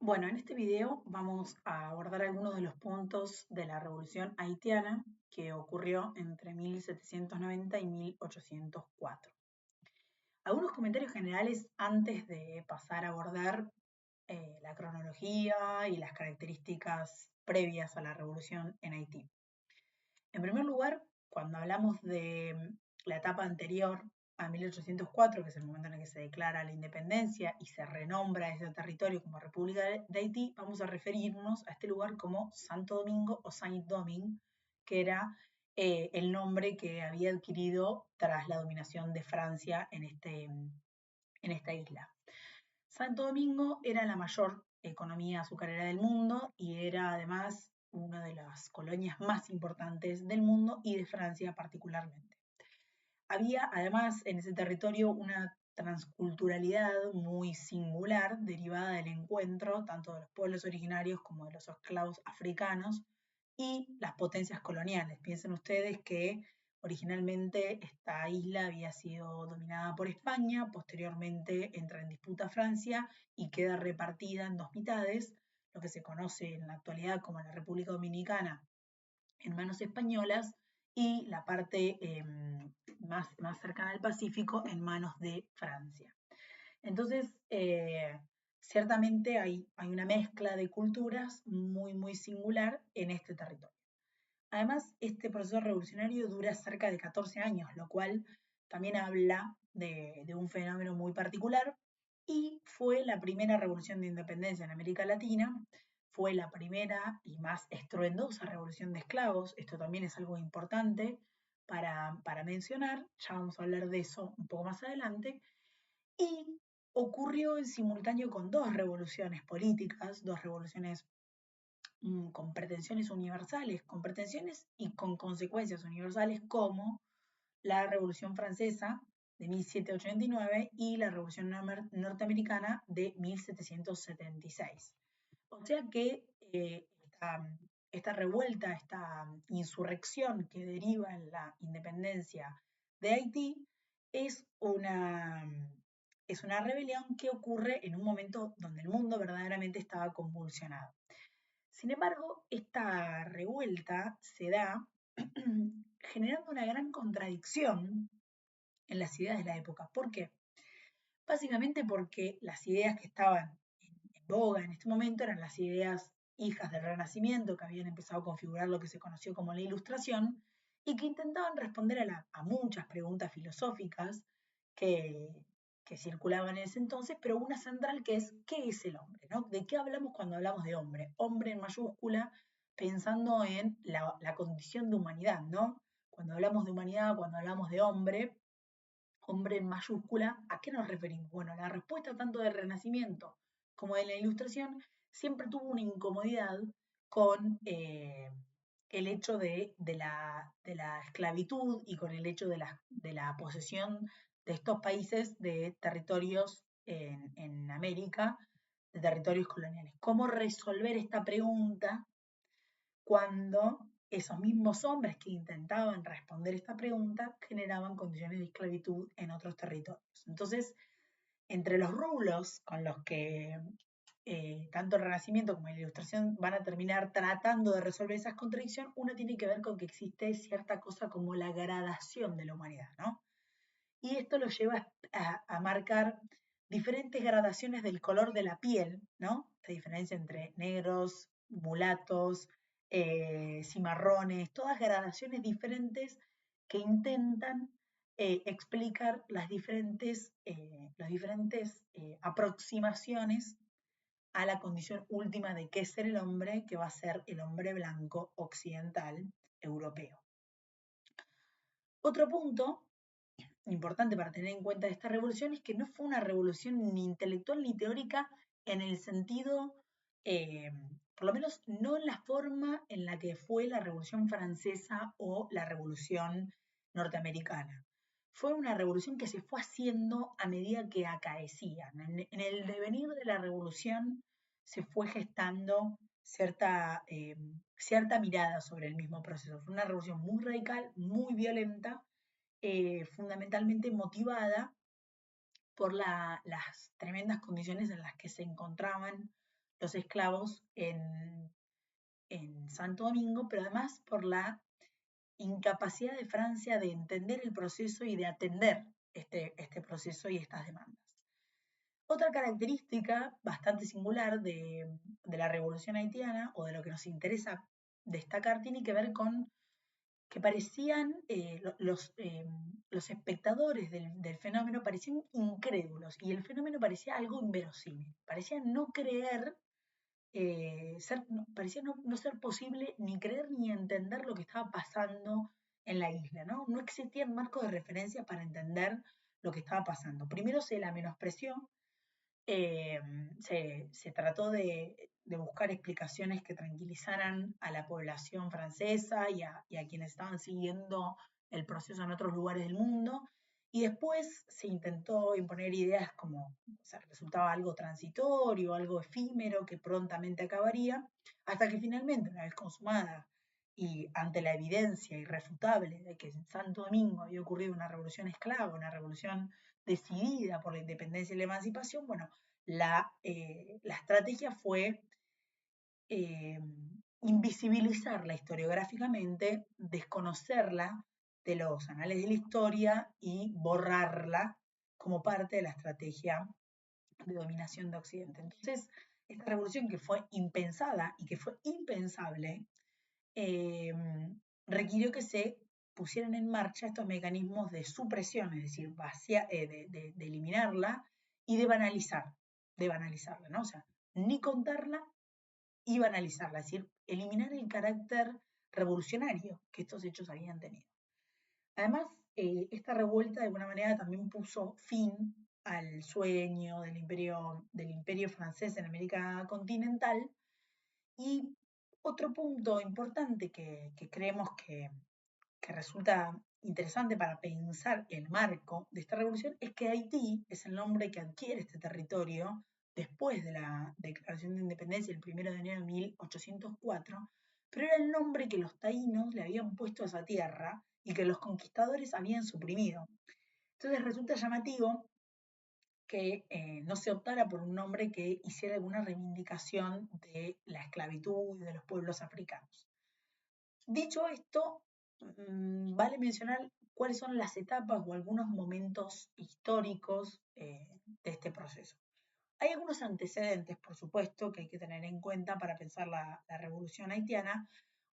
Bueno, en este video vamos a abordar algunos de los puntos de la Revolución Haitiana que ocurrió entre 1790 y 1804. Algunos comentarios generales antes de pasar a abordar la cronología y las características previas a la revolución en Haití. En primer lugar, cuando hablamos de la etapa anterior a 1804, que es el momento en el que se declara la independencia y se renombra ese territorio como República de Haití, vamos a referirnos a este lugar como Santo Domingo o Saint-Domingue, que era el nombre que había adquirido tras la dominación de Francia en esta isla. Santo Domingo era la mayor economía azucarera del mundo y era además una de las colonias más importantes del mundo y de Francia particularmente. Había además en ese territorio una transculturalidad muy singular derivada del encuentro tanto de los pueblos originarios como de los esclavos africanos y las potencias coloniales. Piensen ustedes que originalmente esta isla había sido dominada por España, posteriormente entra en disputa Francia y queda repartida en dos mitades, lo que se conoce en la actualidad como la República Dominicana en manos españolas y la parte más cercana al Pacífico en manos de Francia. Entonces, ciertamente hay una mezcla de culturas muy singular en este territorio. Además, este proceso revolucionario dura cerca de 14 años, lo cual también habla de un fenómeno muy particular y fue la primera revolución de independencia en América Latina, fue la primera y más estruendosa revolución de esclavos, esto también es algo importante para mencionar, ya vamos a hablar de eso un poco más adelante, y ocurrió en simultáneo con dos revoluciones políticas, dos revoluciones con pretensiones universales, con pretensiones y con consecuencias universales como la Revolución Francesa de 1789 y la Revolución Norteamericana de 1776. O sea que esta revuelta, esta insurrección que deriva en la independencia de Haití es es una rebelión que ocurre en un momento donde el mundo verdaderamente estaba convulsionado. Sin embargo, esta revuelta se da generando una gran contradicción en las ideas de la época. ¿Por qué? Básicamente porque las ideas que estaban en boga en este momento eran las ideas hijas del Renacimiento, que habían empezado a configurar lo que se conoció como la Ilustración, y que intentaban responder a muchas preguntas filosóficas que, que circulaban en ese entonces, pero una central que es, ¿qué es el hombre? ¿No? ¿De qué hablamos cuando hablamos de hombre? Hombre en mayúscula, pensando en la condición de humanidad, ¿no? Cuando hablamos de humanidad, cuando hablamos de hombre, hombre en mayúscula, ¿a qué nos referimos? Bueno, la respuesta tanto del Renacimiento como de la Ilustración siempre tuvo una incomodidad con el hecho de la esclavitud y con el hecho de la posesión de estos países de territorios en América, de territorios coloniales. ¿Cómo resolver esta pregunta cuando esos mismos hombres que intentaban responder esta pregunta generaban condiciones de esclavitud en otros territorios? Entonces, entre los rublos con los que tanto el Renacimiento como la Ilustración van a terminar tratando de resolver esas contradicciones, uno tiene que ver con que existe cierta cosa como la gradación de la humanidad, ¿no? Y esto lo lleva a marcar diferentes gradaciones del color de la piel, ¿no? Esta diferencia entre negros, mulatos, cimarrones, todas gradaciones diferentes que intentan explicar las diferentes aproximaciones a la condición última de qué es ser el hombre, que va a ser el hombre blanco occidental europeo. Otro punto importante para tener en cuenta de esta revolución es que no fue una revolución ni intelectual ni teórica en el sentido, eh, por lo menos no en la forma en la que fue la Revolución Francesa o la Revolución Norteamericana. Fue una revolución que se fue haciendo a medida que acaecía. En el devenir de la revolución se fue gestando cierta mirada sobre el mismo proceso. Fue una revolución muy radical, muy violenta, fundamentalmente motivada por las tremendas condiciones en las que se encontraban los esclavos en Santo Domingo, pero además por la incapacidad de Francia de entender el proceso y de atender este proceso y estas demandas. Otra característica bastante singular de la revolución haitiana, o de lo que nos interesa destacar, tiene que ver con que parecían, los espectadores del fenómeno parecían incrédulos y el fenómeno parecía algo inverosímil, parecían no creer, parecía no ser posible ni creer ni entender lo que estaba pasando en la isla, ¿no? No existían marcos de referencia para entender lo que estaba pasando. Primero se la menospreció, se trató de buscar explicaciones que tranquilizaran a la población francesa y a quienes estaban siguiendo el proceso en otros lugares del mundo. Y después se intentó imponer ideas como, o sea, resultaba algo transitorio, algo efímero que prontamente acabaría, hasta que finalmente, una vez consumada y ante la evidencia irrefutable de que en Santo Domingo había ocurrido una revolución esclava, una revolución decidida por la independencia y la emancipación, bueno, la estrategia fue, eh, invisibilizarla historiográficamente, desconocerla de los anales de la historia y borrarla como parte de la estrategia de dominación de Occidente. Entonces, esta revolución que fue impensada y que fue impensable, eh, requirió que se pusieran en marcha estos mecanismos de supresión, es decir, de eliminarla y de banalizarla, ¿no? O sea, ni contarla y banalizarla, es decir, eliminar el carácter revolucionario que estos hechos habían tenido. Además, esta revuelta de alguna manera también puso fin al sueño del imperio francés en América continental. Y otro punto importante que creemos que resulta interesante para pensar el marco de esta revolución es que Haití es el nombre que adquiere este territorio después de la declaración de independencia el 1 de enero de 1804, pero era el nombre que los taínos le habían puesto a esa tierra y que los conquistadores habían suprimido. Entonces resulta llamativo que no se optara por un nombre que hiciera alguna reivindicación de la esclavitud y de los pueblos africanos. Dicho esto, vale mencionar cuáles son las etapas o algunos momentos históricos de este proceso. Hay algunos antecedentes, por supuesto, que hay que tener en cuenta para pensar la revolución haitiana.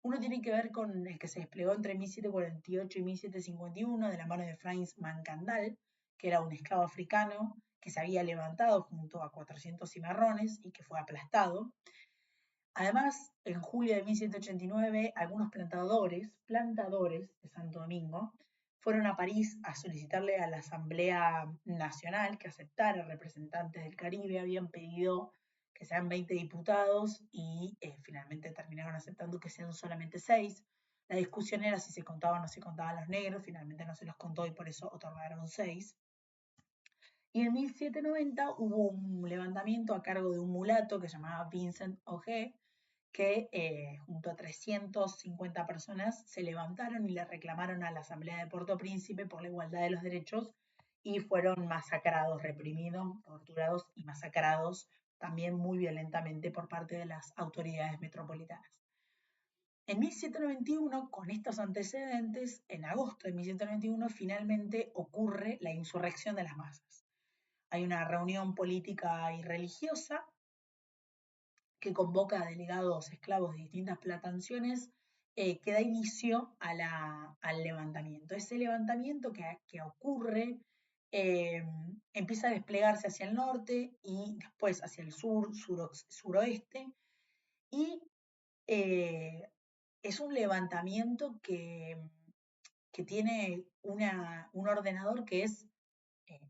Uno tiene que ver con el que se desplegó entre 1748 y 1751 de la mano de Frantz Mankandal, que era un esclavo africano que se había levantado junto a 400 cimarrones y que fue aplastado. Además, en julio de 1789, algunos plantadores de Santo Domingo fueron a París a solicitarle a la Asamblea Nacional que aceptara representantes del Caribe. Habían pedido que sean 20 diputados y finalmente terminaron aceptando que sean solamente 6. La discusión era si se contaban o no se contaban los negros, finalmente no se los contó y por eso otorgaron 6. Y en 1790 hubo un levantamiento a cargo de un mulato que se llamaba Vincent Ogé, que junto a 350 personas se levantaron y le reclamaron a la Asamblea de Puerto Príncipe por la igualdad de los derechos y fueron masacrados, reprimidos, torturados y masacrados también muy violentamente por parte de las autoridades metropolitanas. En 1791, con estos antecedentes, en agosto de 1791, finalmente ocurre la insurrección de las masas. Hay una reunión política y religiosa que convoca a delegados esclavos de distintas plantaciones, que da inicio al levantamiento. Ese levantamiento que ocurre empieza a desplegarse hacia el norte y después hacia el sur, suroeste, y es un levantamiento que tiene un ordenador que es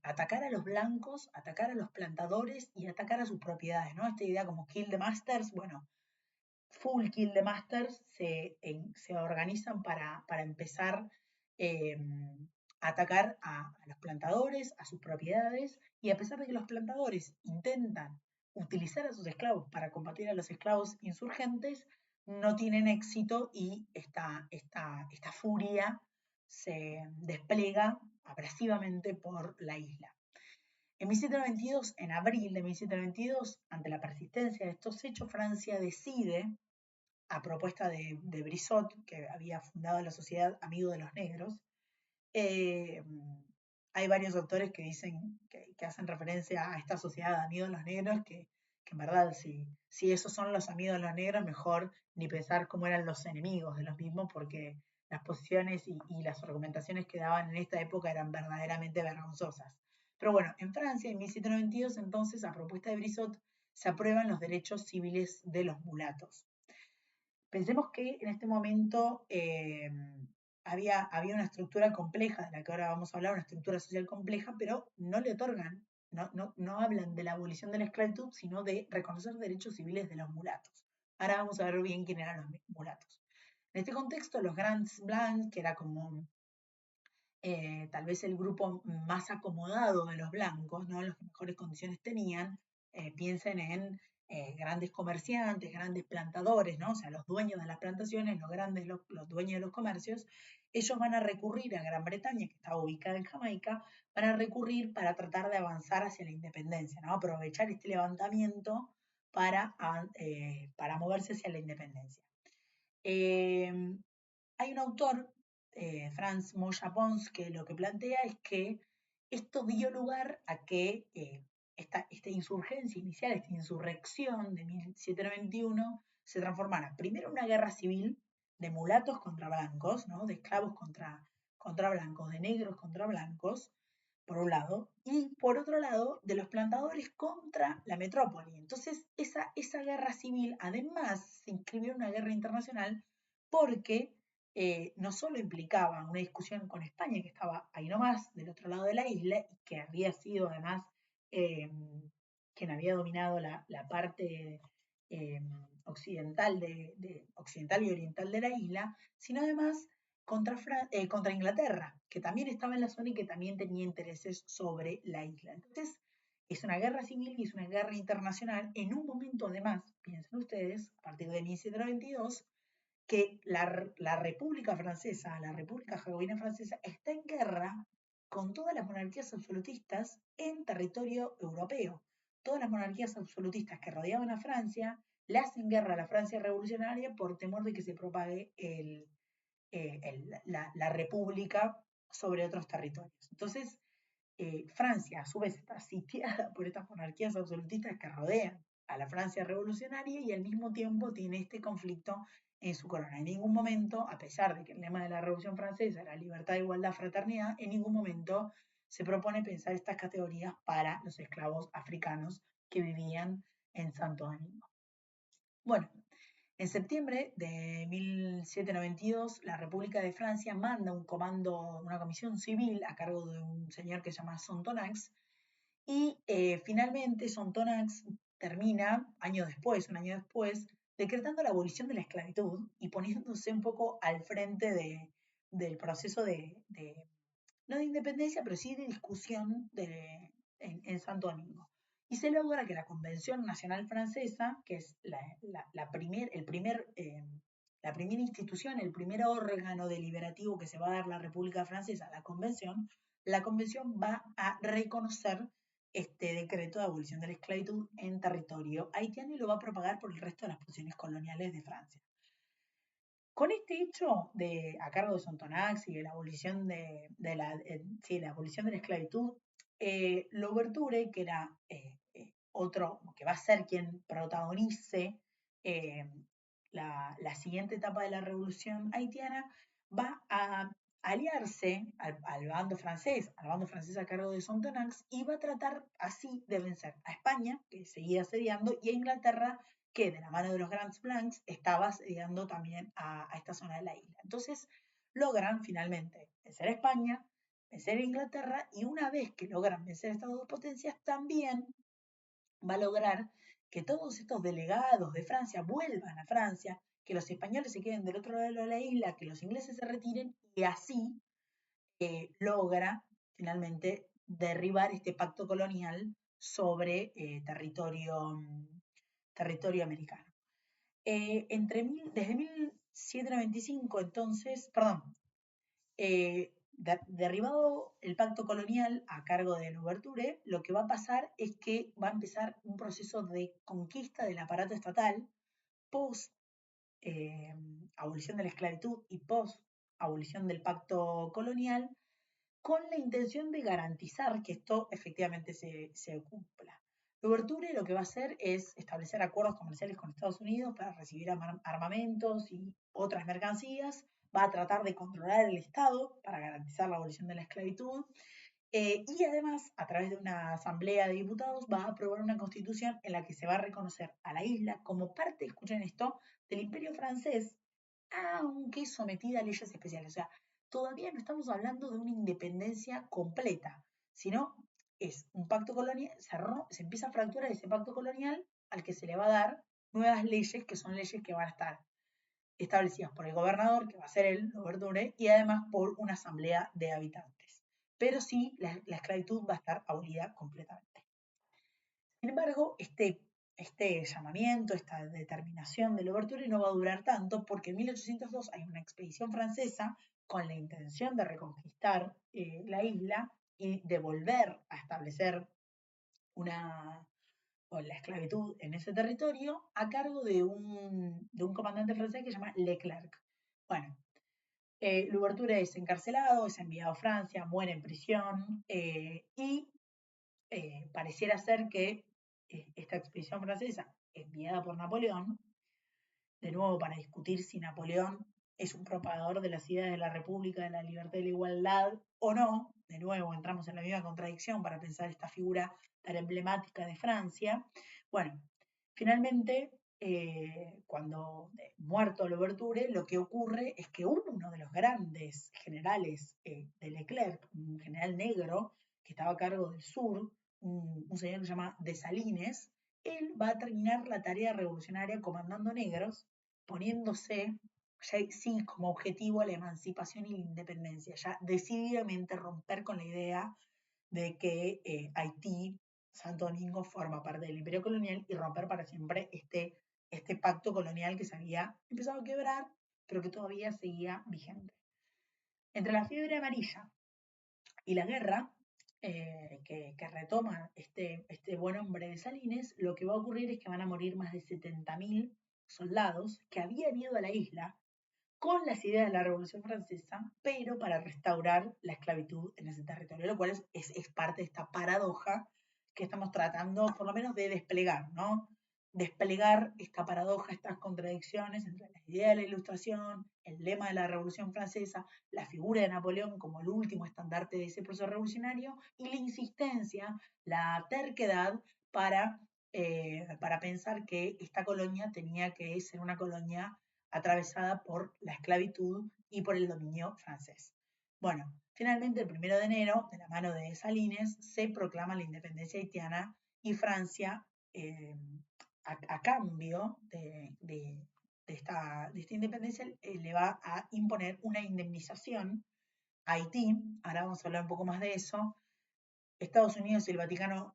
atacar a los blancos, atacar a los plantadores y atacar a sus propiedades, ¿no? Esta idea como kill the masters, bueno, full kill the masters se organizan para empezar a atacar a los plantadores, a sus propiedades, y a pesar de que los plantadores intentan utilizar a sus esclavos para combatir a los esclavos insurgentes, no tienen éxito y esta furia se despliega abrasivamente por la isla. En 1792, en abril de 1792, ante la persistencia de estos hechos, Francia decide, a propuesta de Brissot, que había fundado la Sociedad Amigo de los Negros, eh, hay varios autores que dicen, que hacen referencia a esta sociedad de amigos de los negros, que en verdad, si esos son los amigos de los negros, mejor ni pensar cómo eran los enemigos de los mismos, porque las posiciones y las argumentaciones que daban en esta época eran verdaderamente vergonzosas. Pero bueno, en Francia, en 1792, entonces, a propuesta de Brissot, se aprueban los derechos civiles de los mulatos. Pensemos que en este momento había una estructura compleja, de la que ahora vamos a hablar, una estructura social compleja, pero no le otorgan, no hablan de la abolición de la esclavitud, sino de reconocer derechos civiles de los mulatos. Ahora vamos a ver bien quién eran los mulatos. En este contexto, los Grands Blancs, que era como tal vez el grupo más acomodado de los blancos, ¿no? Los que mejores condiciones tenían, piensen en grandes comerciantes, grandes plantadores, ¿no? O sea, los dueños de las plantaciones, los grandes, los dueños de los comercios, ellos van a recurrir a Gran Bretaña, que estaba ubicada en Jamaica, van a recurrir para tratar de avanzar hacia la independencia, ¿no? Aprovechar este levantamiento para moverse hacia la independencia. Hay un autor, Franz Moya Pons, que lo que plantea es que esto dio lugar a que esta insurgencia inicial, esta insurrección de 1791, se transformara primero en una guerra civil de mulatos contra blancos, ¿no? De esclavos contra blancos, de negros contra blancos, por un lado, y por otro lado, de los plantadores contra la metrópoli. Entonces, esa guerra civil además se inscribió en una guerra internacional porque no solo implicaba una discusión con España, que estaba ahí nomás, del otro lado de la isla, y que había sido además eh, quien había dominado la parte occidental, occidental y oriental de la isla, sino además contra Inglaterra, que también estaba en la zona y que también tenía intereses sobre la isla. Entonces, es una guerra civil y es una guerra internacional en un momento además, piensen ustedes, a partir de 1792, que la República Francesa, la República Jacobina Francesa, está en guerra con todas las monarquías absolutistas en territorio europeo. Todas las monarquías absolutistas que rodeaban a Francia le hacen guerra a la Francia revolucionaria por temor de que se propague la república sobre otros territorios. Entonces, Francia, a su vez, está sitiada por estas monarquías absolutistas que rodean a la Francia revolucionaria y al mismo tiempo tiene este conflicto en su corona. En ningún momento, a pesar de que el lema de la Revolución Francesa era libertad, igualdad, fraternidad, en ningún momento se propone pensar estas categorías para los esclavos africanos que vivían en Santo Domingo. Bueno, en septiembre de 1792, la República de Francia manda un comando, una comisión civil a cargo de un señor que se llama Sontonax, y finalmente Sontonax termina, un año después, decretando la abolición de la esclavitud y poniéndose un poco al frente del proceso no de independencia, pero sí de discusión en Santo Domingo. Y se logra que la Convención Nacional Francesa, que es la primera institución, el primer órgano deliberativo que se va a dar la República Francesa, la Convención va a reconocer este decreto de abolición de la esclavitud en territorio haitiano y lo va a propagar por el resto de las posesiones coloniales de Francia. Con este hecho a cargo de Sontonax y de la abolición la abolición de la esclavitud, Louverture, que era otro, que va a ser quien protagonice eh, la siguiente etapa de la revolución haitiana, va a aliarse al bando francés, a cargo de Sontonax, y va a tratar así de vencer a España, que seguía asediando, y a Inglaterra, que de la mano de los Grands Blancs estaba asediando también a esta zona de la isla. Entonces logran finalmente vencer a España, vencer a Inglaterra, y una vez que logran vencer a estas dos potencias, también va a lograr que todos estos delegados de Francia vuelvan a Francia, que los españoles se queden del otro lado de la isla, que los ingleses se retiren, y así logra finalmente derribar este pacto colonial sobre territorio americano. Desde 1795, entonces, perdón, derribado el pacto colonial a cargo de Louverture, lo que va a pasar es que va a empezar un proceso de conquista del aparato estatal post abolición de la esclavitud y post abolición del pacto colonial, con la intención de garantizar que esto efectivamente se cumpla. Louverture lo que va a hacer es establecer acuerdos comerciales con Estados Unidos para recibir armamentos y otras mercancías, va a tratar de controlar el Estado para garantizar la abolición de la esclavitud, y además, a través de una asamblea de diputados, va a aprobar una constitución en la que se va a reconocer a la isla como parte, escuchen esto, del imperio francés, aunque sometida a leyes especiales. O sea, todavía no estamos hablando de una independencia completa, sino es un pacto colonial, se empieza a fracturar ese pacto colonial al que se le va a dar nuevas leyes, que son leyes que van a estar establecidas por el gobernador, que va a ser el Louverture, y además por una asamblea de habitantes. Pero sí, la esclavitud va a estar abolida completamente. Sin embargo, este llamamiento, esta determinación del Louverture no va a durar tanto, porque en 1802 hay una expedición francesa con la intención de reconquistar la isla y de volver a establecer una, o la esclavitud en ese territorio a cargo de un comandante francés que se llama Leclerc. Bueno, Louverture es encarcelado, es enviado a Francia, muere en prisión, y pareciera ser que esta expedición francesa, enviada por Napoleón, de nuevo para discutir si Napoleón es un propagador de las ideas de la República, de la libertad y la igualdad o no, de nuevo entramos en la misma contradicción para pensar esta figura tan emblemática de Francia. Bueno, finalmente, cuando muerto Louverture, lo que ocurre es que uno de los grandes generales de Leclerc, un general negro que estaba a cargo del sur, un señor que se llama Dessalines, él va a terminar la tarea revolucionaria comandando negros, poniéndose ya sí como objetivo la emancipación y la independencia, ya decididamente romper con la idea de que Haití, Santo Domingo, forma parte del imperio colonial y romper para siempre este pacto colonial que se había empezado a quebrar, pero que todavía seguía vigente. Entre la fiebre amarilla y la guerra, que retoma este buen hombre de Salines, lo que va a ocurrir es que van a morir más de 70.000 soldados que habían ido a la isla con las ideas de la Revolución Francesa, pero para restaurar la esclavitud en ese territorio, lo cual es parte de esta paradoja que estamos tratando, por lo menos, de desplegar, ¿no? Desplegar esta paradoja, estas contradicciones entre la idea de la Ilustración, el lema de la Revolución Francesa, la figura de Napoleón como el último estandarte de ese proceso revolucionario y la insistencia, la terquedad para pensar que esta colonia tenía que ser una colonia atravesada por la esclavitud y por el dominio francés. Bueno, finalmente el 1 de enero, de la mano de Salines, se proclama la independencia haitiana y Francia, a cambio de esta independencia, le va a imponer una indemnización a Haití. Ahora vamos a hablar un poco más de eso. Estados Unidos y el Vaticano,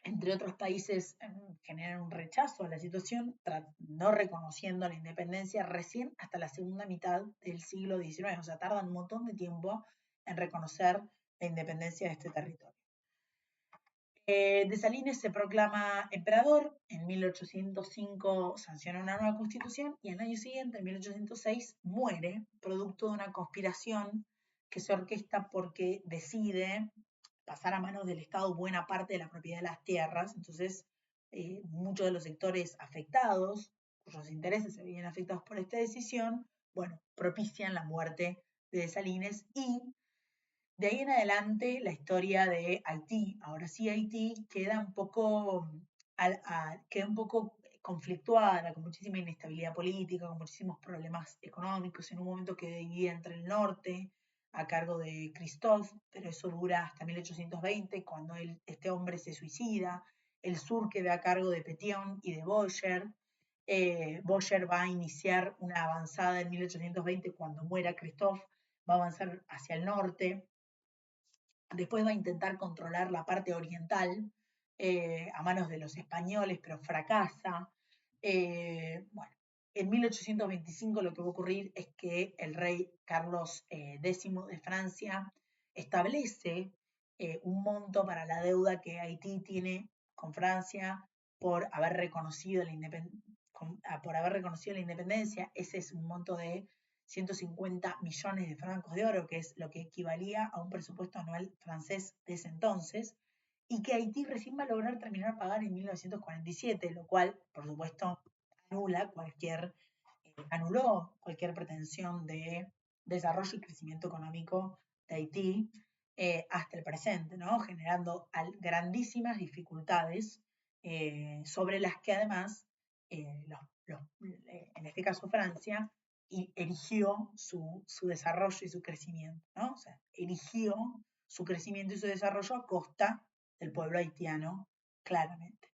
entre otros países, generan un rechazo a la situación, no reconociendo la independencia recién hasta la segunda mitad del siglo XIX. O sea, tardan un montón de tiempo en reconocer la independencia de este territorio. Dessalines se proclama emperador, en 1805 sanciona una nueva constitución y al año siguiente, en 1806, muere, producto de una conspiración que se orquesta porque decide pasar a manos del Estado buena parte de la propiedad de las tierras. Entonces, muchos de los sectores afectados, cuyos intereses se veían afectados por esta decisión, bueno, propician la muerte de Dessalines y de ahí en adelante la historia de Haití, ahora sí Haití, queda un poco conflictuada, con muchísima inestabilidad política, con muchísimos problemas económicos, en un momento que dividía entre el norte, a cargo de Christophe, pero eso dura hasta 1820, cuando este hombre se suicida, el sur queda a cargo de Pétion y de Boyer. Boyer va a iniciar una avanzada en 1820 cuando muera Christophe, va a avanzar hacia el norte, después va a intentar controlar la parte oriental a manos de los españoles, pero fracasa. Bueno, En 1825 lo que va a ocurrir es que el rey Carlos X de Francia establece un monto para la deuda que Haití tiene con Francia por haber reconocido por haber reconocido la independencia. Ese es un monto de 150 millones de francos de oro, que es lo que equivalía a un presupuesto anual francés de ese entonces, y que Haití recién va a lograr terminar pagar en 1947, lo cual, por supuesto, anuló cualquier pretensión de desarrollo y crecimiento económico de Haití hasta el presente, ¿no? Generando grandísimas dificultades sobre las que además, en este caso Francia, erigió su desarrollo y su crecimiento, ¿no? O sea, erigió su crecimiento y su desarrollo a costa del pueblo haitiano, claramente.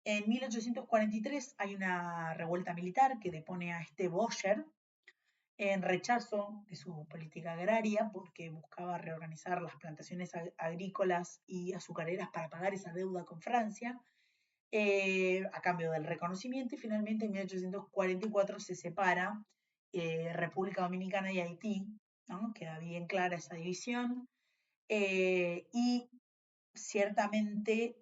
En 1843 hay una revuelta militar que depone a este Boyer en rechazo de su política agraria porque buscaba reorganizar las plantaciones agrícolas y azucareras para pagar esa deuda con Francia a cambio del reconocimiento, y finalmente en 1844 se separa República Dominicana y Haití, ¿no? Queda bien clara esa división, y ciertamente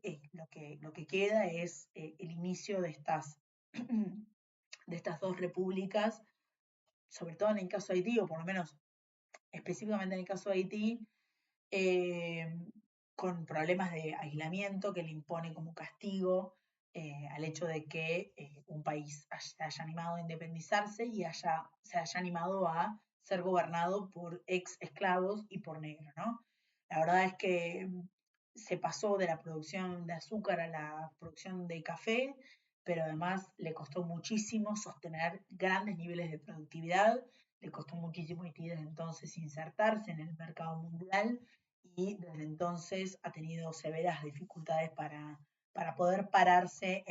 lo que queda es el inicio de de estas dos repúblicas, sobre todo en el caso de Haití, o por lo menos específicamente en el caso de Haití, eh, con problemas de aislamiento que le impone como castigo al hecho de que un país se haya animado a independizarse y se haya animado a ser gobernado por ex esclavos y por negros, ¿no? La verdad es que se pasó de la producción de azúcar a la producción de café, pero además le costó muchísimo sostener grandes niveles de productividad, le costó muchísimo Haití desde entonces insertarse en el mercado mundial, y desde entonces ha tenido severas dificultades para poder pararse,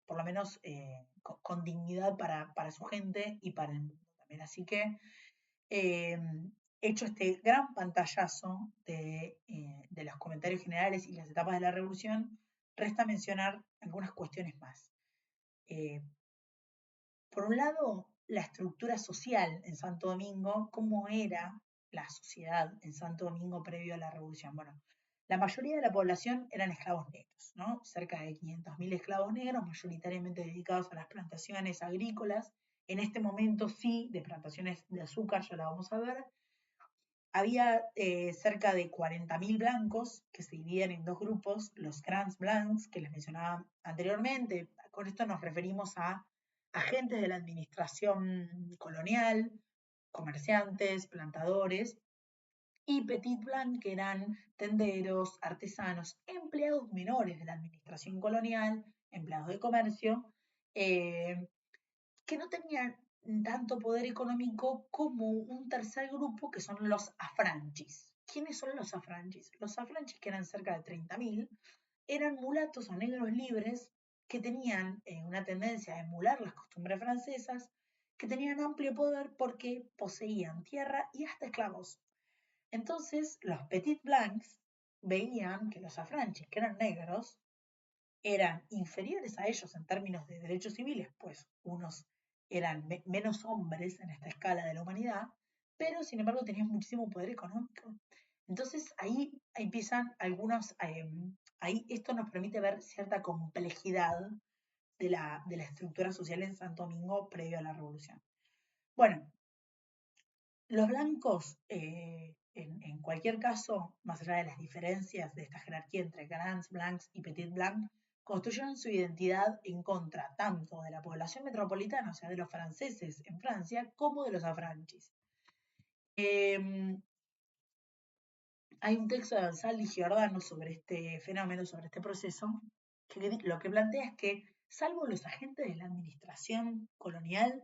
por lo menos con dignidad para su gente y para el mundo también. Así que, eh, hecho este gran pantallazo de los comentarios generales y las etapas de la revolución, resta mencionar algunas cuestiones más. Eh, por un lado, la estructura social en Santo Domingo, cómo era la sociedad en Santo Domingo previo a la revolución. Bueno, la mayoría de la población eran esclavos negros, ¿no? Cerca de 500.000 esclavos negros, mayoritariamente dedicados a las plantaciones agrícolas. En este momento sí, de plantaciones de azúcar, ya la vamos a ver. Había cerca de 40.000 blancos que se dividían en dos grupos, los Grands Blancs, que les mencionaba anteriormente. Con esto nos referimos a agentes de la administración colonial, comerciantes, plantadores, y Petit Blanc, que eran tenderos, artesanos, empleados menores de la administración colonial, empleados de comercio, eh, que no tenían tanto poder económico como un tercer grupo que son los afranchis. ¿Quiénes son los afranchis? Los afranchis, que eran cerca de 30.000, eran mulatos o negros libres que tenían una tendencia a emular las costumbres francesas, que tenían amplio poder porque poseían tierra y hasta esclavos. Entonces, los Petit Blancs veían que los afranchis, que eran negros, eran inferiores a ellos en términos de derechos civiles, pues unos eran menos hombres en esta escala de la humanidad, pero sin embargo tenían muchísimo poder económico. Entonces ahí empiezan algunos, ahí esto nos permite ver cierta complejidad de la estructura social en Santo Domingo previo a la revolución. Bueno, los blancos, en cualquier caso, más allá de las diferencias de esta jerarquía entre grands blancs y petit blanc, construyeron su identidad en contra tanto de la población metropolitana, o sea, de los franceses en Francia, como de los afranchis. Hay un texto de Ansaldi y Giordano sobre este fenómeno, sobre este proceso, que lo que plantea es que, salvo los agentes de la administración colonial,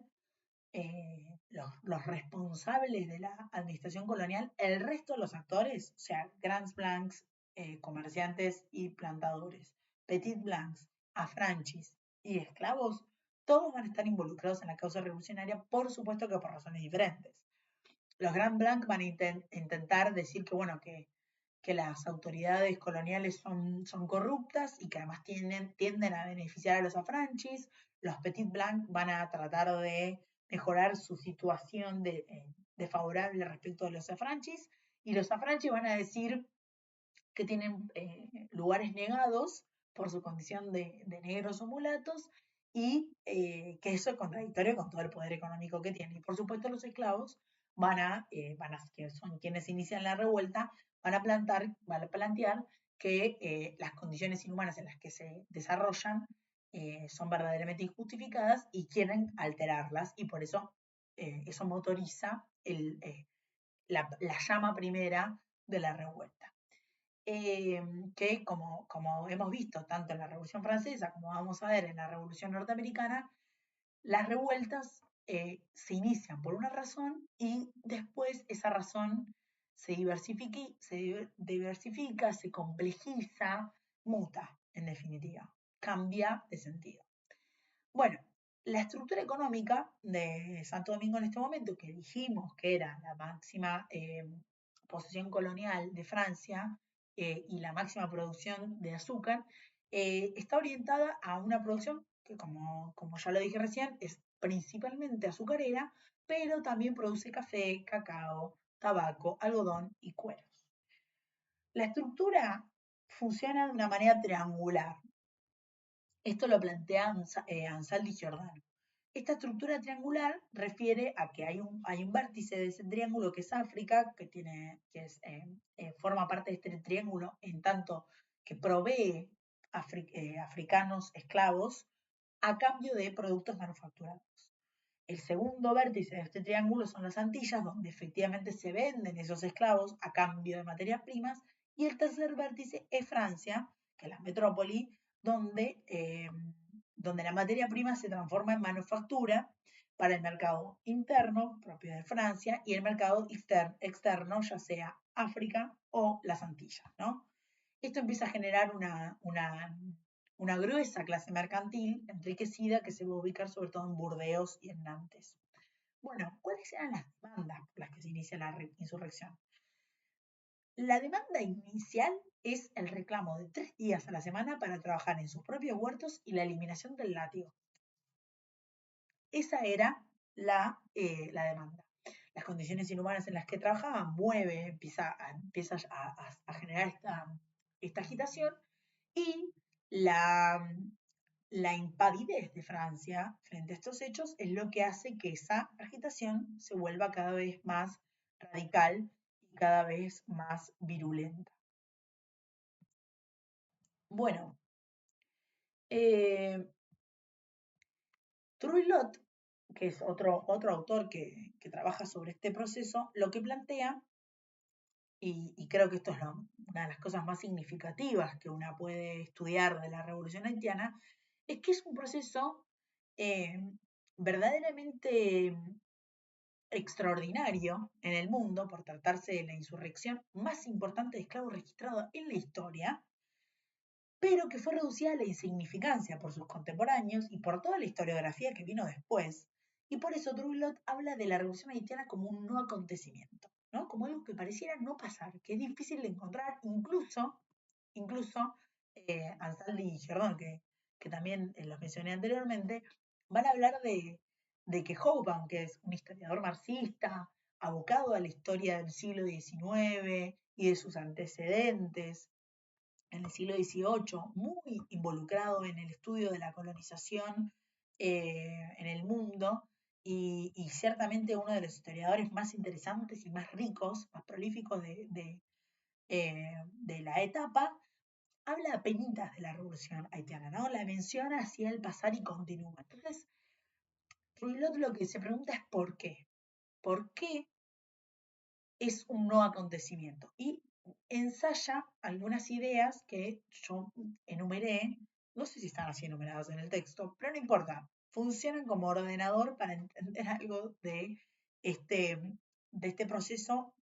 los responsables de la administración colonial, el resto de los actores, o sea, grands blancs, comerciantes y plantadores, petit blancs, afranchis y esclavos, todos van a estar involucrados en la causa revolucionaria, por supuesto que por razones diferentes. Los Grand Blancs van a intentar decir que, bueno, que que las autoridades coloniales son corruptas y que además tienden a beneficiar a los afranchis. Los Petit Blanc van a tratar de mejorar su situación desfavorable respecto de los afranchis, y los afranchis van a decir que tienen lugares negados por su condición de negros o mulatos, y que eso es contradictorio con todo el poder económico que tienen. Y por supuesto los esclavos que son quienes inician la revuelta, van a plantear que las condiciones inhumanas en las que se desarrollan son verdaderamente injustificadas y quieren alterarlas, y por eso eso motoriza la llama primera de la revuelta. Que como hemos visto tanto en la Revolución Francesa como vamos a ver en la Revolución Norteamericana, las revueltas se inician por una razón y después esa razón diversifica, se complejiza, muta, en definitiva, cambia de sentido. Bueno, la estructura económica de Santo Domingo en este momento, que dijimos que era la máxima posesión colonial de Francia y la máxima producción de azúcar, está orientada a una producción que, como ya lo dije recién, es principalmente azucarera, pero también produce café, cacao, tabaco, algodón y cueros. La estructura funciona de una manera triangular. Esto lo plantea Ansaldi Giordano. Esta estructura triangular refiere a que hay un vértice de ese triángulo que es África, forma parte de este triángulo en tanto que provee africanos esclavos a cambio de productos manufacturados. El segundo vértice de este triángulo son las Antillas, donde efectivamente se venden esos esclavos a cambio de materias primas. Y el tercer vértice es Francia, que es la metrópoli, donde la materia prima se transforma en manufactura para el mercado interno, propio de Francia, y el mercado externo, ya sea África o las Antillas, ¿no? Esto empieza a generar una gruesa clase mercantil enriquecida que se va a ubicar sobre todo en Burdeos y en Nantes. Bueno, ¿cuáles eran las demandas por las que se inicia la insurrección? La demanda inicial es el reclamo de 3 días a la semana para trabajar en sus propios huertos y la eliminación del látigo. Esa era la demanda. Las condiciones inhumanas en las que trabajaban empieza a generar esta agitación, y la impavidez de Francia frente a estos hechos es lo que hace que esa agitación se vuelva cada vez más radical y cada vez más virulenta. Bueno, Trouillot, que es otro autor que trabaja sobre este proceso, lo que plantea, y creo que esto es una de las cosas más significativas que una puede estudiar de la Revolución Haitiana, es que es un proceso verdaderamente extraordinario en el mundo por tratarse de la insurrección más importante de esclavos registrada en la historia, pero que fue reducida a la insignificancia por sus contemporáneos y por toda la historiografía que vino después. Y por eso Trouillot habla de la Revolución Haitiana como un no acontecimiento, ¿no? Como algo que pareciera no pasar, que es difícil de encontrar, incluso Ansaldi y Giordano, que también los mencioné anteriormente, van a hablar de que Hobsbawm, que es un historiador marxista, abocado a la historia del siglo XIX y de sus antecedentes en el siglo XVIII, muy involucrado en el estudio de la colonización en el mundo, y ciertamente uno de los historiadores más interesantes y más ricos, más prolíficos de la etapa, habla apenitas de la revolución haitiana, ¿no? La menciona hacia el pasar y continúa. Entonces, Trouillot lo que se pregunta es ¿por qué? ¿Por qué es un no acontecimiento? Y ensaya algunas ideas que yo enumeré, no sé si están así enumeradas en el texto, pero no importa, funcionan como ordenador para entender algo de este proceso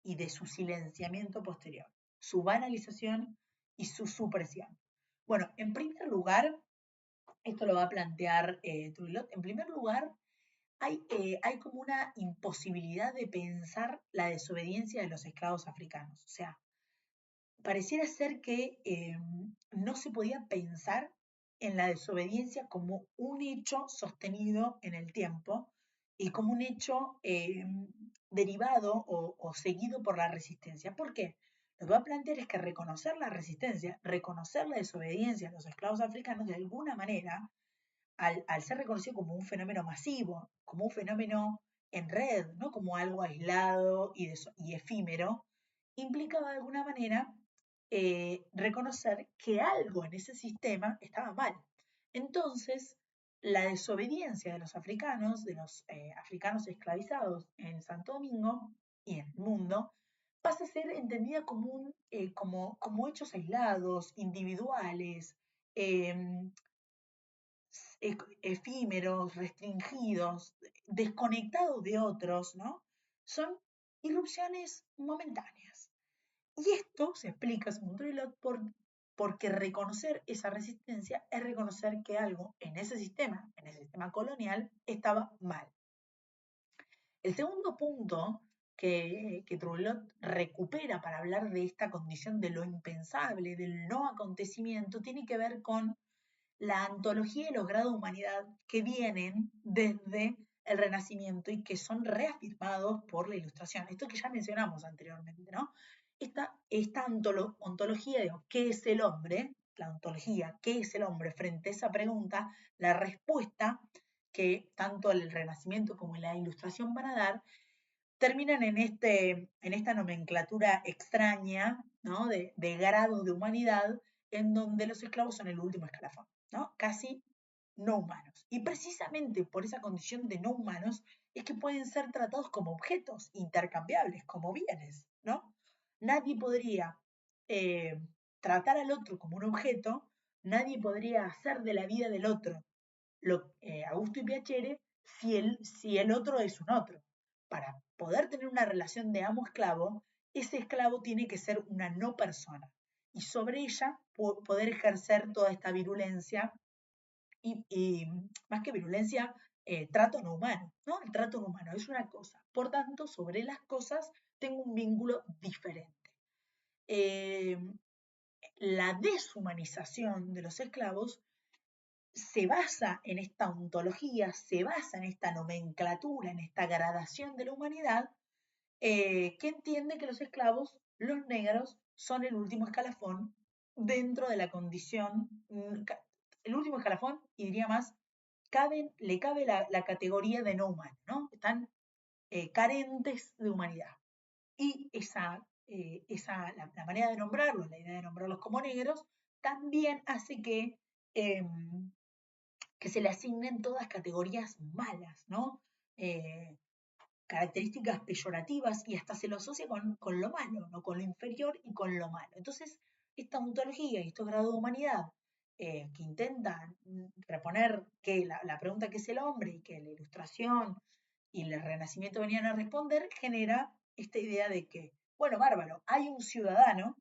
y de su silenciamiento posterior, su banalización y su supresión. Bueno, en primer lugar, esto lo va a plantear Trouillot, en primer lugar, hay como una imposibilidad de pensar la desobediencia de los esclavos africanos. O sea, pareciera ser que no se podía pensar en la desobediencia como un hecho sostenido en el tiempo y como un hecho derivado o seguido por la resistencia. ¿Por qué? Lo que va a plantear es que reconocer la resistencia, reconocer la desobediencia de los esclavos africanos de alguna manera, al ser reconocido como un fenómeno masivo, como un fenómeno en red, no como algo aislado y efímero, implicaba de alguna manera reconocer que algo en ese sistema estaba mal. Entonces, la desobediencia de los africanos esclavizados en Santo Domingo y en el mundo, pasa a ser entendida como hechos aislados, individuales, eh, efímeros, restringidos, desconectados de otros, ¿no? Son irrupciones momentáneas. Y esto se explica, según Trilot, porque reconocer esa resistencia es reconocer que algo en ese sistema colonial, estaba mal. El segundo punto que Trulot recupera para hablar de esta condición de lo impensable, del no acontecimiento, tiene que ver con la antología de los grados de humanidad que vienen desde el Renacimiento y que son reafirmados por la Ilustración. Esto que ya mencionamos anteriormente, ¿no? Esta ontología de qué es el hombre, la ontología, qué es el hombre, frente a esa pregunta, la respuesta que tanto el Renacimiento como la Ilustración van a dar, terminan en esta nomenclatura extraña, ¿no? De grados de humanidad, en donde los esclavos son el último escalafón, ¿no? Casi no humanos. Y precisamente por esa condición de no humanos es que pueden ser tratados como objetos intercambiables, como bienes, ¿no? Nadie podría eh, tratar al otro como un objeto, nadie podría hacer de la vida del otro Augusto y Piacere si el otro es un otro. Para poder tener una relación de amo-esclavo, ese esclavo tiene que ser una no persona y sobre ella poder ejercer toda esta virulencia y más que virulencia, trato no humano, ¿no? El trato no humano es una cosa. Por tanto, sobre las cosas tengo un vínculo diferente. Eh, la deshumanización de los esclavos se basa en esta ontología, se basa en esta nomenclatura, en esta gradación de la humanidad, que entiende que los esclavos, los negros, son el último escalafón dentro de la condición, el último escalafón, y diría más, le cabe la categoría de no humano, ¿no? Están carentes de humanidad. Y la manera de nombrarlos, la idea de nombrarlos como negros, también hace que se le asignen todas categorías malas, ¿no? Características peyorativas y hasta se lo asocia con lo malo, ¿no? Con lo inferior y con lo malo. Entonces, esta ontología y estos grados de humanidad que intentan reponer que la pregunta que es el hombre y que la ilustración y el renacimiento venían a responder, genera esta idea de que, bueno, bárbaro, hay un ciudadano,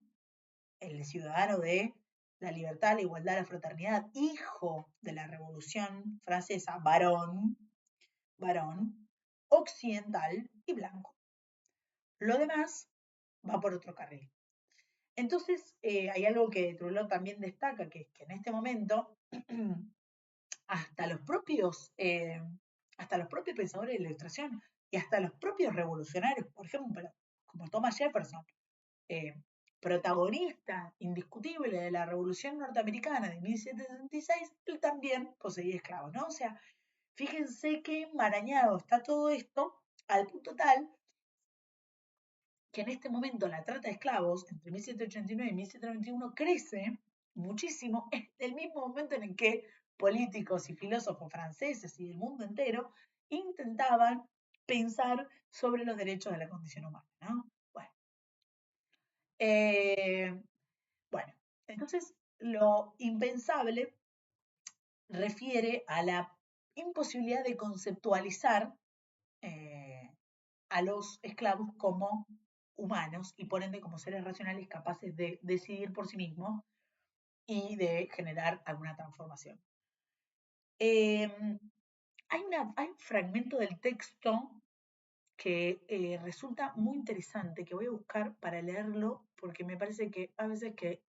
el ciudadano de la libertad, la igualdad, la fraternidad, hijo de la Revolución Francesa, varón, occidental y blanco. Lo demás va por otro carril. Entonces, hay algo que Trulot también destaca, que es que en este momento, hasta hasta los propios pensadores de la ilustración y hasta los propios revolucionarios, por ejemplo, como Thomas Jefferson, eh, protagonista indiscutible de la Revolución Norteamericana de 1776, él también poseía esclavos, ¿no? O sea, fíjense qué enmarañado está todo esto al punto tal que en este momento la trata de esclavos entre 1789 y 1791 crece muchísimo en el mismo momento en el que políticos y filósofos franceses y del mundo entero intentaban pensar sobre los derechos de la condición humana, ¿no? Eh, bueno, entonces lo impensable refiere a la imposibilidad de conceptualizar eh, a los esclavos como humanos y por ende como seres racionales capaces de decidir por sí mismos y de generar alguna transformación. Eh, Hay un fragmento del texto que resulta muy interesante, que voy a buscar para leerlo, porque me parece que a veces que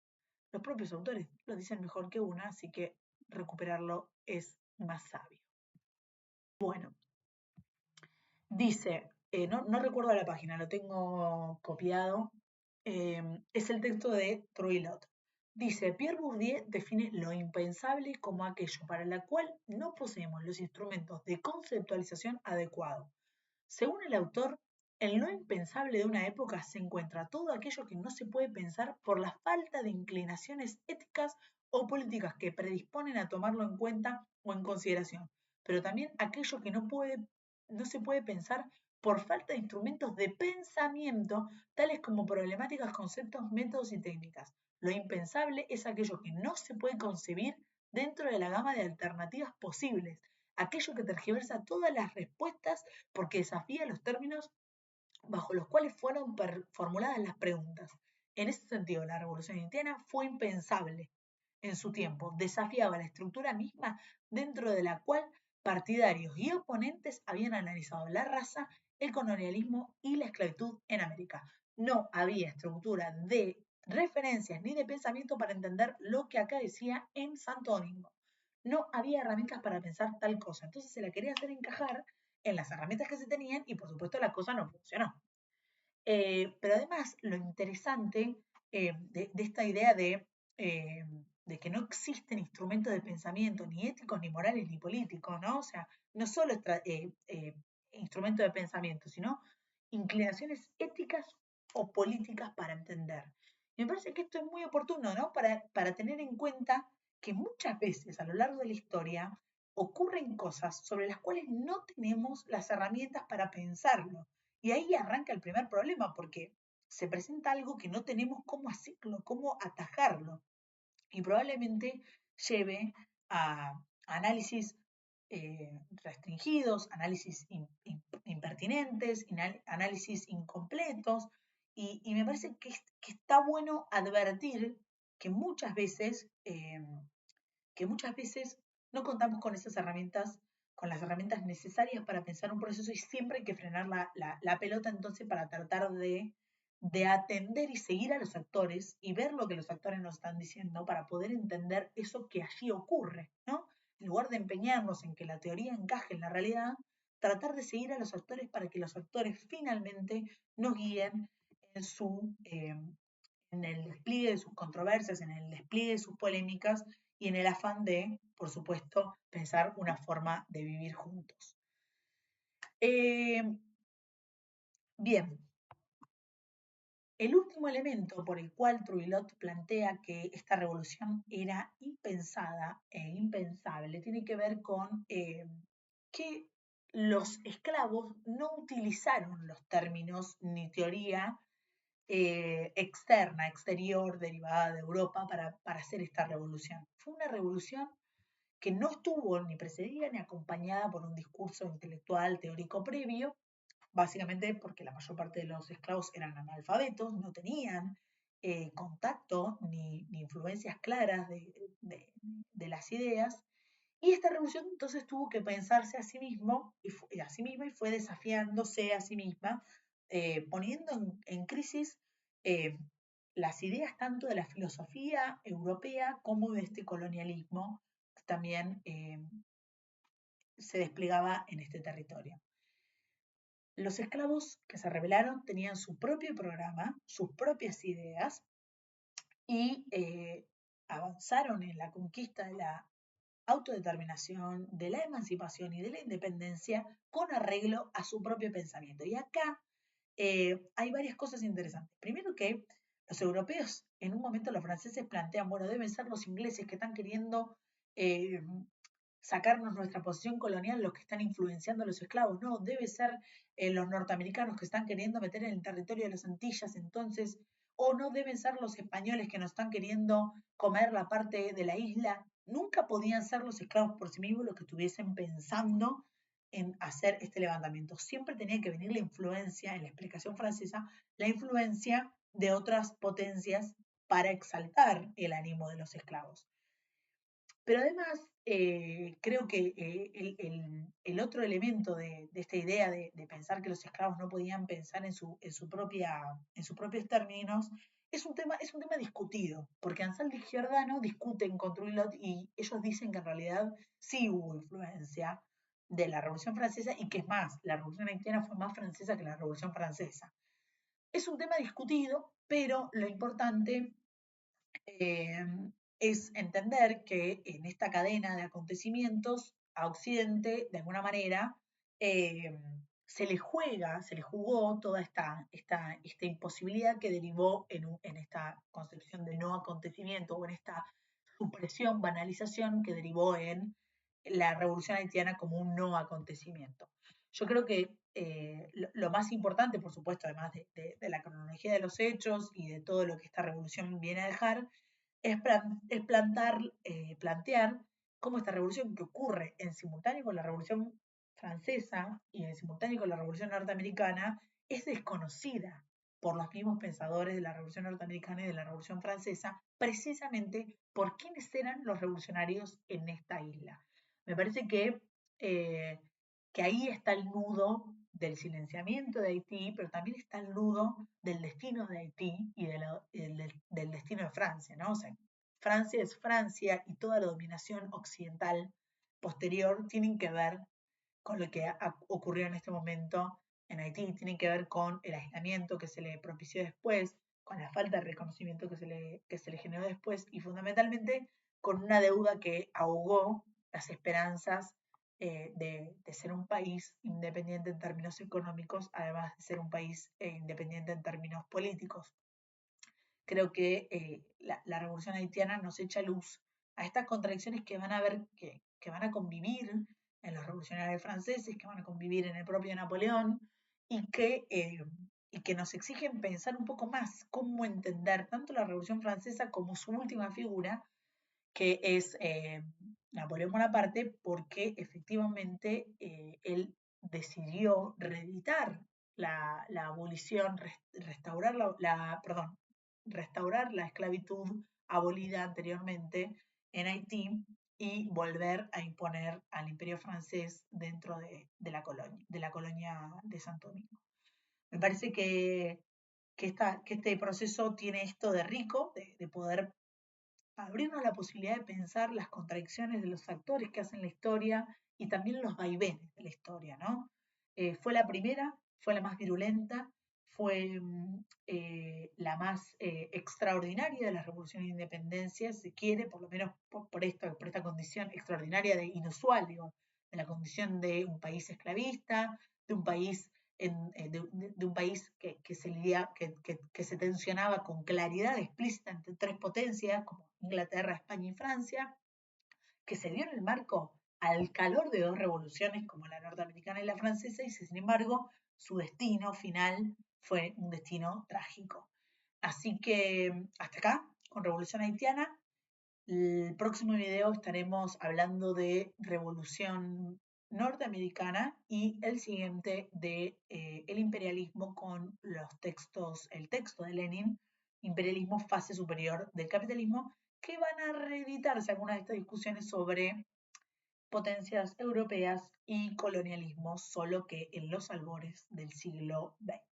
los propios autores lo dicen mejor que una, así que recuperarlo es más sabio. Bueno, dice, no recuerdo la página, lo tengo copiado, es el texto de Trouillot. Dice, Pierre Bourdieu define lo impensable como aquello para la cual no poseemos los instrumentos de conceptualización adecuados. Según el autor, en lo impensable de una época se encuentra todo aquello que no se puede pensar por la falta de inclinaciones éticas o políticas que predisponen a tomarlo en cuenta o en consideración, pero también aquello que no se puede pensar por falta de instrumentos de pensamiento, tales como problemáticas, conceptos, métodos y técnicas. Lo impensable es aquello que no se puede concebir dentro de la gama de alternativas posibles, aquello que tergiversa todas las respuestas porque desafía los términos bajo los cuales fueron formuladas las preguntas. En ese sentido, la Revolución Haitiana fue impensable en su tiempo, desafiaba la estructura misma dentro de la cual partidarios y oponentes habían analizado la raza, el colonialismo y la esclavitud en América. No había estructura de referencias ni de pensamiento para entender lo que acá decía en Santo Domingo. No había herramientas para pensar tal cosa, entonces se la quería hacer encajar en las herramientas que se tenían y por supuesto la cosa no funcionó. Pero además lo interesante de esta idea de que no existen instrumentos de pensamiento ni éticos, ni morales, ni políticos, ¿no? O sea, no solo instrumentos de pensamiento, sino inclinaciones éticas o políticas para entender. Y me parece que esto es muy oportuno, ¿no? Para tener en cuenta que muchas veces a lo largo de la historia ocurren cosas sobre las cuales no tenemos las herramientas para pensarlo. Y ahí arranca el primer problema, porque se presenta algo que no tenemos cómo hacerlo, cómo atajarlo. Y probablemente lleve a análisis restringidos, análisis impertinentes, análisis incompletos. Y me parece que está bueno advertir que muchas veces no contamos con esas herramientas, con las herramientas necesarias para pensar un proceso y siempre hay que frenar la pelota entonces para tratar de atender y seguir a los actores y ver lo que los actores nos están diciendo para poder entender eso que allí ocurre, ¿no? En lugar de empeñarnos en que la teoría encaje en la realidad, tratar de seguir a los actores para que los actores finalmente nos guíen en en el despliegue de sus controversias, en el despliegue de sus polémicas y en el afán de, por supuesto, pensar una forma de vivir juntos. Bien, el último elemento por el cual Trouillot plantea que esta revolución era impensada e impensable tiene que ver con que los esclavos no utilizaron los términos ni teoría externa, exterior, derivada de Europa para hacer esta revolución. Fue una revolución que no estuvo ni precedida ni acompañada por un discurso intelectual teórico previo, básicamente porque la mayor parte de los esclavos eran analfabetos, no tenían contacto ni influencias claras de las ideas, y esta revolución entonces tuvo que pensarse a sí mismo y fue desafiándose a sí misma, poniendo en crisis eh, las ideas tanto de la filosofía europea como de este colonialismo que también se desplegaba en este territorio. Los esclavos que se rebelaron tenían su propio programa, sus propias ideas y avanzaron en la conquista de la autodeterminación, de la emancipación y de la independencia con arreglo a su propio pensamiento. Y acá hay varias cosas interesantes. Primero que los europeos, en un momento los franceses plantean, bueno, deben ser los ingleses que están queriendo sacarnos nuestra posición colonial los que están influenciando a los esclavos. No, debe ser los norteamericanos que están queriendo meter en el territorio de las Antillas, entonces, o no deben ser los españoles que nos están queriendo comer la parte de la isla. Nunca podían ser los esclavos por sí mismos los que estuviesen pensando en hacer este levantamiento. Siempre tenía que venir la influencia, en la explicación francesa, la influencia de otras potencias para exaltar el ánimo de los esclavos. Pero además, creo que el otro elemento de esta idea de pensar que los esclavos no podían pensar en sus propios términos es un tema discutido, porque Ansaldi y Giordano discuten con Trulot y ellos dicen que en realidad sí hubo influencia de la Revolución Francesa y que es más, la Revolución Haitiana fue más francesa que la Revolución Francesa. Es un tema discutido, pero lo importante eh, es entender que en esta cadena de acontecimientos a Occidente, de alguna manera, eh, se le jugó toda esta imposibilidad que derivó en esta concepción de no acontecimiento o en esta supresión, banalización que derivó en la revolución haitiana como un no acontecimiento. Yo creo que lo más importante, por supuesto, además de la cronología de los hechos y de todo lo que esta revolución viene a dejar, es plantear cómo esta revolución que ocurre en simultáneo con la revolución francesa y en simultáneo con la revolución norteamericana es desconocida por los mismos pensadores de la revolución norteamericana y de la revolución francesa, precisamente por quiénes eran los revolucionarios en esta isla. Me parece eh, que ahí está el nudo del silenciamiento de Haití, pero también está el nudo del destino de Haití y del destino de Francia, ¿no? O sea, Francia es Francia y toda la dominación occidental posterior tienen que ver con lo que ocurrió en este momento en Haití, tienen que ver con el aislamiento que se le propició después, con la falta de reconocimiento que se le generó después y fundamentalmente con una deuda que ahogó las esperanzas de ser un país independiente en términos económicos, además de ser un país independiente en términos políticos. Creo que la revolución haitiana nos echa luz a estas contradicciones que van a ver, que van a convivir en los revolucionarios franceses, que van a convivir en el propio Napoleón y que nos exigen pensar un poco más cómo entender tanto la Revolución Francesa como su última figura, que es Napoleón Bonaparte, porque efectivamente él decidió reeditar la abolición, restaurar perdón, restaurar la esclavitud abolida anteriormente en Haití y volver a imponer al imperio francés dentro de la colonia de Santo Domingo. Me parece que este proceso tiene esto de rico, de poder abrirnos la posibilidad de pensar las contradicciones de los actores que hacen la historia y también los vaivenes de la historia, ¿no? Fue la primera, fue la más virulenta, fue la más extraordinaria de las revoluciones de independencia, si quiere, por lo menos por esta condición extraordinaria de inusual, digo, de la condición de un país esclavista, de un país de un país que se tensionaba con claridad explícita entre tres potencias como Inglaterra, España y Francia, que se dio en el marco al calor de dos revoluciones como la norteamericana y la francesa, y sin embargo su destino final fue un destino trágico. Así que hasta acá con Revolución Haitiana. El próximo video estaremos hablando de revolución norteamericana y el siguiente de el imperialismo con los textos, el texto de Lenin, imperialismo fase superior del capitalismo, que van a reeditarse algunas de estas discusiones sobre potencias europeas y colonialismo, solo que en los albores del siglo XX.